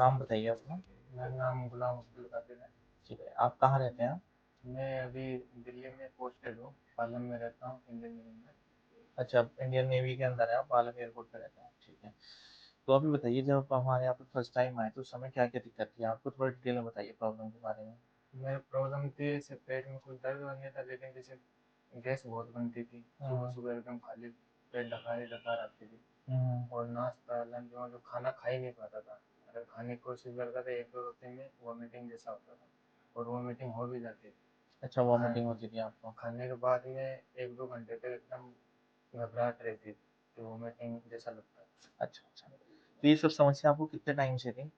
नाम बताइए अपना। मेरा नाम गुलाम अब्दुल कादिर है। ठीक है, आप कहाँ रहते हैं? मैं अभी दिल्ली में पोस्टेड हूँ, पालम में रहता हूँ, इंडियन नेवी में। अच्छा, इंडियन नेवी के अंदर है, आप पालम एयरपोर्ट पे रहते हैं। ठीक है। तो अभी बताइए, जब आप हमारे यहाँ पे फर्स्ट टाइम आए तो उस समय क्या क्या दिक्कत थी, आपको थोड़ा डिटेल में बताइए प्रॉब्लम के बारे में। मेरी प्रॉब्लम थी, जैसे पेट में कुछ दर्द बनने था, लेकिन जैसे गैस बहुत बनती थी। सुबह सुबह एकदम खाली पेट डकार डकार आती थी। हम्म। और नाश्ता लंच में जो खाना खा ही नहीं पाता था। अगर खाने की कोशिश करता था, एक दो हफ्ते में वॉमिटिंग जैसा होता था, और वॉमिटिंग हो भी जाती थी। अच्छा, खा वॉमिटिंग होती थी आपको? खाने के बाद में एक दो घंटे तक एकदम घबराहट रहती थी, कि वॉमिटिंग जैसा लगता है। अच्छा अच्छा, तो ये सब समस्या आपको कितने टाइम से थी?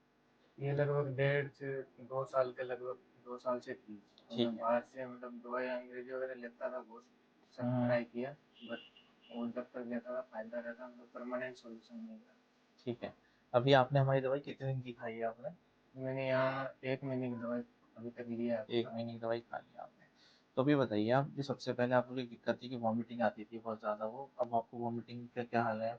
ये लगभग 1.5 से 2 साल के लगभग 2 साल से थी। और मैं ठीक है। बाहर से मतलब दवाई अंग्रेजी वगैरह लेता था, बहुत सब हम्म। ट्राई किया, बट वो जब तक लेता था फायदा रहता, मतलब परमानेंट सोल्यूशन नहीं था। ठीक है। अभी आपने हमारी दवाई कितने दिन की खाई है आपने? मैंने यहाँ 1 महीने की दवाई अभी तक लिया है एक पूरा। महीने की दवाई खा ली आपने? तो अभी बताइए, आप जो सबसे पहले आपको एक दिक्कत थी कि वॉमिटिंग आती थी बहुत ज़्यादा, वो अब आपको वॉमिटिंग का क्या हाल है?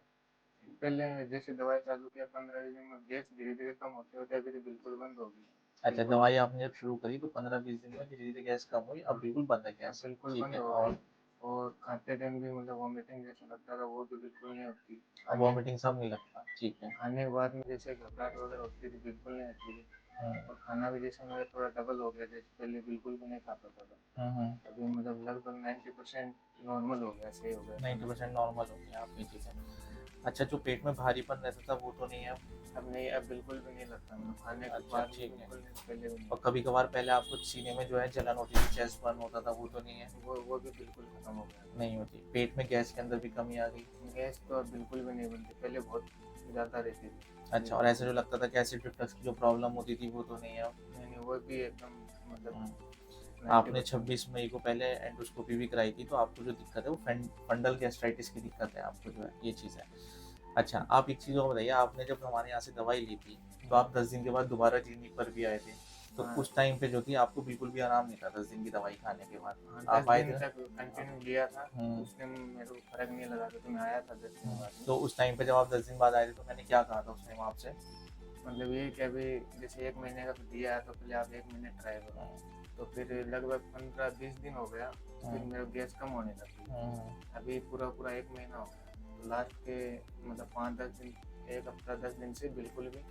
पहले जैसे दवाई चालू किया 15 दिन में, गैस धीरे धीरे कम होते होते अभी तो बिल्कुल बंद हो गई। अच्छा, बिल्कुल दवाई आपने जब शुरू करी तो 15-20 दिन में धीरे धीरे गैस कम हुई, अब बिल्कुल बंद है अब गैस? बिल्कुल ठीक बंद है। हो गई। और और खाते टाइम भी मतलब वॉमिटिंग जैसा लगता था, वो भी बिल्कुल नहीं होती। अब खाने वॉमिटिंग सब नहीं लगता? ठीक है। खाने के बाद में जैसे घबराहट वगैरह होती थी, बिल्कुल नहीं आती थी। हम्म। और खाना भी जैसे मेरा थोड़ा डबल हो गया, जैसे पहले बिल्कुल भी नहीं खा पाता था। हम्म। अभी मतलब लगभग 90% नॉर्मल हो गया, सही हो गया खाना। 90% नॉर्मल हो गया आपकी चीज़ें? अच्छा, जो पेट में भारीपन रहता था वो तो नहीं है अब? अब नहीं, अब बिल्कुल भी नहीं लगता, मतलब खाने के अच्छा, बाद में ठीक है। बिल्कुल नहीं, पहले भी नहीं। और कभी कभार पहले आपको सीने में जो है जलन होती थी, चेस्ट बर्न होता था, वो तो नहीं है? वो भी बिल्कुल खत्म हो गया। नहीं होती? पेट में गैस के अंदर भी कमी आ गई? गैस तो अब बिल्कुल भी नहीं बनती, पहले बहुत ज़्यादा रहती थी अच्छा, और लेकिन ऐसे जो लगता था कि एसिड रिफ्लक्स की जो प्रॉब्लम होती थी वो तो नहीं है अब? नहीं नहीं, वो भी एकदम मतलब हम्म। आपने 90%। 26 मई को पहले एंडोस्कोपी भी कराई थी, तो आपको जो दिक्कत है वो फंडल गैस्ट्राइटिस की दिक्कत है आपको, जो है ये चीज़ है। अच्छा, आप एक चीज़ और बताइए, आपने जब हमारे यहाँ से दवाई ली थी तो आप 10 दिन के बाद दोबारा क्लिनिक पर भी आए थे, तो हाँ उस टाइम पे जो थी आपको बिल्कुल भी आराम नहीं था 10 दिन की दवाई खाने के बाद? हाँ, दस आप आए दिन थे ना? तक कंटिन्यू लिया था। हम्म। उस दिन मेरे को फर्क नहीं लगा था, तो मैं आया था 10 दिन बाद में। तो उस टाइम पे जब आप 10 दिन बाद आए थे तो मैंने क्या कहा था उस टाइम आपसे? मतलब ये कि अभी जैसे 1 महीने का तो दिया है, तो पहले आप 1 महीने ट्राई करो। तो फिर लगभग 15-20 दिन हो गया, तो फिर मेरा गैस कम होने लगी। अभी पूरा पूरा 1 महीना हो गया, तो लास्ट के मतलब 5-10 दिन, 1 हफ्ता 10 दिन से बिल्कुल भी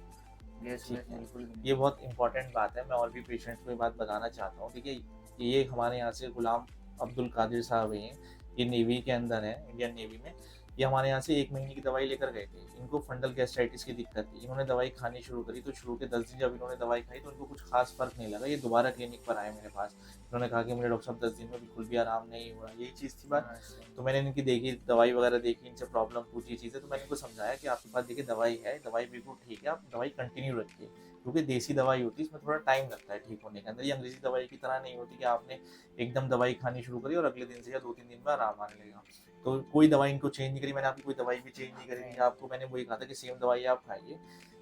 गैस ठीक वैस है। बिल्कुल भी ये नहीं। बहुत इंपॉर्टेंट बात है, मैं और भी पेशेंट्स को ये बात बताना चाहता हूँ। देखिए, ये हमारे यहाँ से गुलाम अब्दुल कादिर साहब हैं, ये नेवी के अंदर है, इंडियन नेवी में। ये हमारे यहाँ से 1 महीने की दवाई लेकर गए थे, इनको फंडल गैस्ट्राइटिस की दिक्कत थी, इन्होंने दवाई खानी शुरू करी, तो शुरू के 10 दिन जब इन्होंने दवाई खाई तो इनको कुछ खास फर्क नहीं लगा। ये दोबारा क्लिनिक पर आए मेरे पास, इन्होंने कहा कि मुझे डॉक्टर साहब 10 दिन में बिल्कुल भी आराम नहीं हुआ, यही चीज़ थी बात। हाँ सही। तो मैंने इनकी देखी, दवाई वगैरह देखी, इनसे प्रॉब्लम पूछी चीज़ें, तो मैंने इनको समझाया कि आपके पास देखिए दवाई है, दवाई बिल्कुल ठीक है, आप दवाई कंटिन्यू रखिए, क्योंकि देसी दवाई होती है, इसमें थोड़ा टाइम लगता है ठीक होने के अंदर। ये अंग्रेजी दवाई की तरह नहीं होती कि आपने एकदम दवाई खानी शुरू करी और अगले दिन से या 2-3 दिन में आराम आने लगेगा। तो कोई दवाई इनको चेंज नहीं करी मैंने, आपकी कोई दवाई भी चेंज नहीं करी थी आपको, मैंने वही कहा था कि सेम दवाई आप खाइए,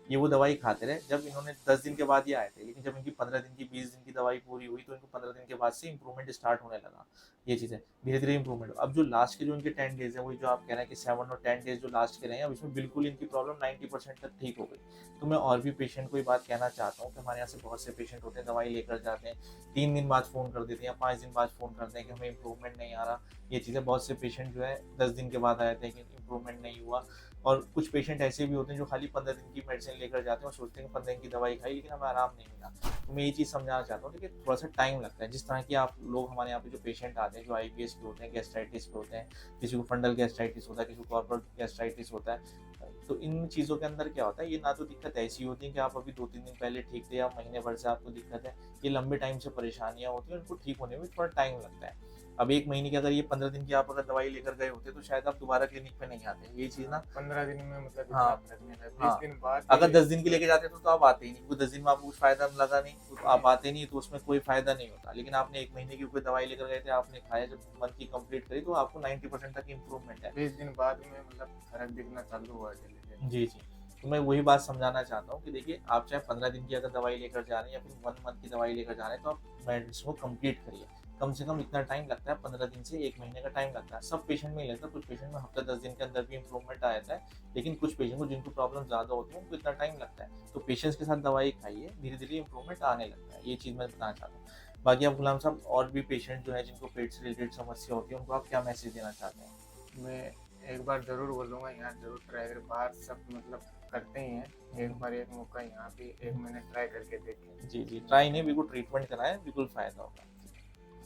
ये वो दवाई खाते रहे। जब इन्होंने 10 दिन के बाद ही आए थे, लेकिन जब इनकी 15 दिन की 20 दिन की दवाई पूरी हुई तो इनको 15 दिन के बाद से इंप्रूवमेंट स्टार्ट होने लगा। ये चीज़ है, धीरे धीरे इंप्रूवमेंट। अब जो लास्ट के जो इनके 10 डेज है, वही जो आप कह रहे हैं कि 7 और 10 डेज जो लास्ट के रहे हैं, अब इसमें बिल्कुल इनकी प्रॉब्लम 90% तक ठीक हो गई। तो मैं और भी पेशेंट को ये बात कहना चाहता हूँ कि हमारे यहाँ से बहुत से पेशेंट होते हैं, दवाई लेकर जाते हैं, 3 दिन बाद फ़ोन कर देते हैं या 5 दिन बाद फ़ोन करते हैं कि हमें इंप्रूवमेंट नहीं आ रहा। ये चीज़ें, बहुत से पेशेंट जो है 10 दिन के बाद आए थे कि इंप्रूवमेंट नहीं हुआ। और कुछ पेशेंट ऐसे भी होते हैं जो खाली 15 दिन की मेडिसिन लेकर जाते हैं और सोचते हैं कि 15 दिन की दवाई खाई लेकिन हमें आराम नहीं मिला। तो मैं ये चीज़ समझाना चाहता हूँ कि थोड़ा सा टाइम लगता है। जिस तरह की आप लोग हमारे यहाँ पे जो पेशेंट आते हैं, जो IBS के होते हैं, गैस्ट्राइटिस के होते हैं, किसी को फंडल गैस्ट्राइटिस होता है, किसी को कॉर्पोरल गैस्ट्राइटिस होता है, तो इन चीज़ों के अंदर क्या होता है, ये ना तो दिक्कत ऐसी होती है कि आप अभी 2-3 दिन पहले ठीक थे या महीने भर से आपको दिक्कत है, ये लंबे टाइम से परेशानियाँ होती हैं, उनको ठीक होने में थोड़ा टाइम लगता है। अब 1 महीने की, अगर ये 15 दिन की आप अगर दवाई लेकर गए होते तो शायद आप दोबारा क्लिनिक पे नहीं आते, ये चीज़ ना। 15 दिन में मतलब हाँ। इतना फर्क नहीं लगा, बीस हाँ, दिन बाद अगर ही। 10 दिन की लेके जाते तो आप आते ही नहीं, क्योंकि 10 दिन में आपको कुछ फ़ायदा लगा नहीं तो आप आते नहीं, तो उसमें कोई फ़ायदा नहीं होता। लेकिन आपने 1 महीने की कोई दवाई लेकर गए थे, आपने खाया, जब मंथ की कंप्लीट करी तो आपको 90% तक इम्प्रूवमेंट है। 20 दिन बाद में मतलब फर्क दिखना चालू हुआ धीरे धीरे। जी जी। तो मैं वही बात समझाना चाहता हूँ कि देखिए, आप चाहे 15 दिन की अगर दवाई लेकर जा रहे हैं या फिर 1 मंथ की दवाई लेकर जा रहे हैं, तो आप मेडिसिन को कंप्लीट करिए। कम से कम इतना टाइम लगता है, 15 दिन से 1 महीने का टाइम लगता है। सब पेशेंट में नहीं लगता, कुछ पेशेंट में हफ्ते 10 दिन के अंदर भी इंप्रूवमेंट आ जाता है, लेकिन कुछ पेशेंट को जिनको प्रॉब्लम ज़्यादा होती है उनको इतना टाइम लगता है। तो पेशेंस के साथ दवाई खाइए, धीरे धीरे इंप्रूवमेंट आने लगता है। ये चीज़ मैं बताना चाहता हूँ। बाकी आप गुलाम साहब, और भी पेशेंट जो है जिनको पेट से रिलेटेड समस्या होती है, उनको आप क्या मैसेज देना चाहते हैं? मैं एक बार ज़रूर बोलूँगा, यहाँ ज़रूर ट्राई करें। बाहर सब मतलब करते ही हैं, एक बार एक मौका यहाँ भी 1 महीने ट्राई करके देखें। जी जी, ट्राई नहीं, बिल्कुल ट्रीटमेंट कराएं, बिल्कुल फ़ायदा होगा।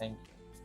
Thank you.